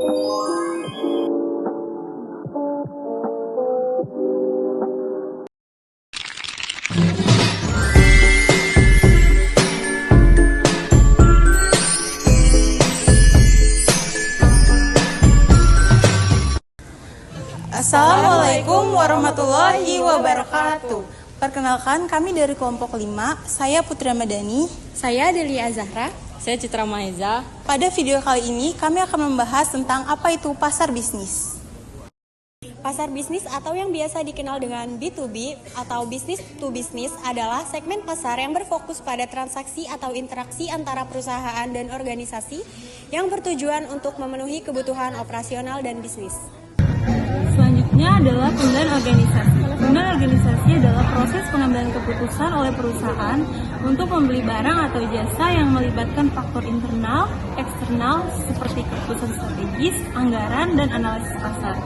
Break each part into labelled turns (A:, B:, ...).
A: Assalamualaikum warahmatullahi wabarakatuh. Perkenalkan, kami dari kelompok 5. Saya Putri Ramadhani.
B: Saya Delia Zahra.
C: Saya Citra Maheza.
A: Pada video kali ini kami akan membahas tentang apa itu pasar bisnis.
B: Pasar bisnis atau yang biasa dikenal dengan B2B atau business to business adalah segmen pasar yang berfokus pada transaksi atau interaksi antara perusahaan dan organisasi yang bertujuan untuk memenuhi kebutuhan operasional dan bisnis.
D: Selanjutnya adalah pengendalian organisasi. Pengendalian organisasi adalah proses pengambilan keputusan oleh perusahaan untuk membeli barang atau jasa yang melibatkan faktor internal, eksternal seperti keputusan strategis, anggaran, dan analisis pasar.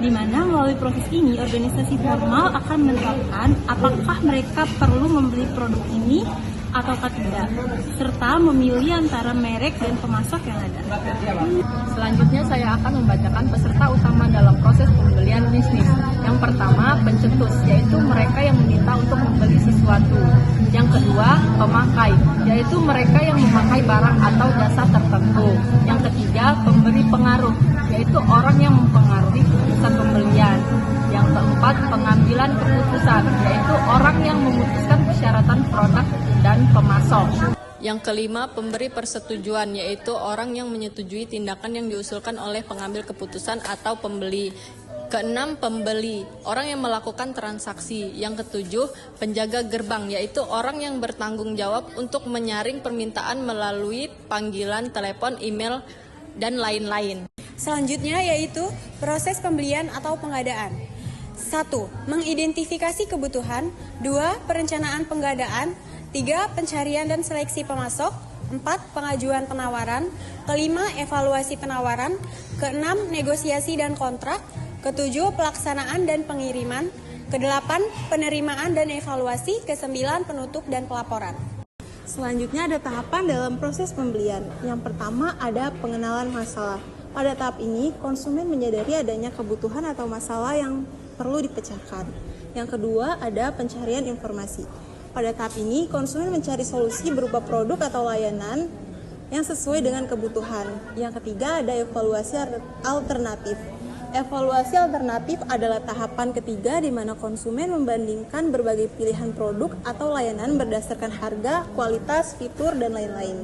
D: Di mana melalui proses ini organisasi formal akan menetapkan apakah mereka perlu membeli produk ini ataukah tidak, serta memilih antara merek dan pemasok yang ada.
C: Selanjutnya saya akan membacakan peserta utama dalam proses pembelian bisnis. Yang pertama, pencetus, yaitu mereka yang meminta untuk membeli sesuatu. Yang kedua, pemakai, yaitu mereka yang memakai barang atau jasa tertentu. Yang ketiga, pemberi pengaruh, yaitu orang yang mempengaruhi keputusan pembelian. Yang keempat, pengambilan keputusan, yaitu orang yang memutuskan persyaratan produk dan pemasok.
E: Yang kelima, pemberi persetujuan, yaitu orang yang menyetujui tindakan yang diusulkan oleh pengambil keputusan atau pembeli. Keenam, pembeli, orang yang melakukan transaksi. Yang ketujuh, penjaga gerbang, yaitu orang yang bertanggung jawab untuk menyaring permintaan melalui panggilan, telepon, email, dan lain-lain.
B: Selanjutnya yaitu proses pembelian atau pengadaan. 1. Mengidentifikasi kebutuhan. 2. Perencanaan pengadaan. 3. Pencarian dan seleksi pemasok. 4. Pengajuan penawaran. Kelima, evaluasi penawaran. Keenam, negosiasi dan kontrak. Ketujuh, pelaksanaan dan pengiriman. Kedelapan, penerimaan dan evaluasi. Kesembilan, penutup dan pelaporan.
A: Selanjutnya ada tahapan dalam proses pembelian. Yang pertama ada pengenalan masalah. Pada tahap ini, konsumen menyadari adanya kebutuhan atau masalah yang perlu dipecahkan. Yang kedua, ada pencarian informasi. Pada tahap ini, konsumen mencari solusi berupa produk atau layanan yang sesuai dengan kebutuhan. Yang ketiga, ada evaluasi alternatif. Evaluasi alternatif adalah tahapan ketiga di mana konsumen membandingkan berbagai pilihan produk atau layanan berdasarkan harga, kualitas, fitur, dan lain-lain.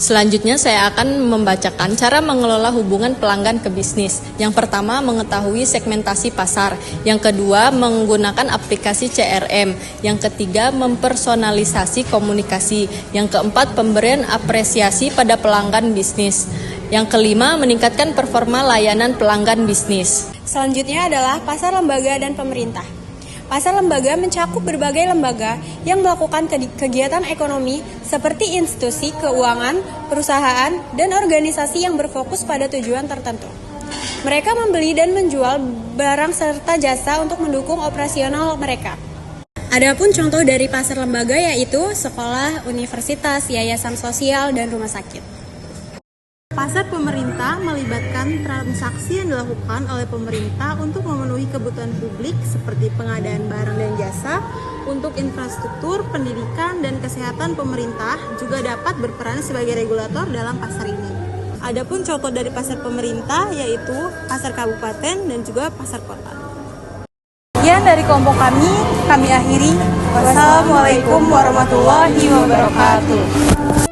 E: Selanjutnya saya akan membacakan cara mengelola hubungan pelanggan ke bisnis. Yang pertama, mengetahui segmentasi pasar. Yang kedua, menggunakan aplikasi CRM. Yang ketiga, mempersonalisasi komunikasi. Yang keempat, pemberian apresiasi pada pelanggan bisnis. Yang kelima, meningkatkan performa layanan pelanggan bisnis.
B: Selanjutnya adalah pasar lembaga dan pemerintah. Pasar lembaga mencakup berbagai lembaga yang melakukan kegiatan ekonomi seperti institusi keuangan, perusahaan, dan organisasi yang berfokus pada tujuan tertentu. Mereka membeli dan menjual barang serta jasa untuk mendukung operasional mereka. Adapun contoh dari pasar lembaga yaitu sekolah, universitas, yayasan sosial, dan rumah sakit.
A: Pasar pemerintah melibatkan transaksi yang dilakukan oleh pemerintah untuk memenuhi kebutuhan publik seperti pengadaan barang dan jasa. Untuk infrastruktur, pendidikan, dan kesehatan, pemerintah juga dapat berperan sebagai regulator dalam pasar ini. Adapun contoh dari pasar pemerintah yaitu pasar kabupaten dan juga pasar kota. Sekian dari kelompok kami akhiri. Wassalamualaikum warahmatullahi wabarakatuh.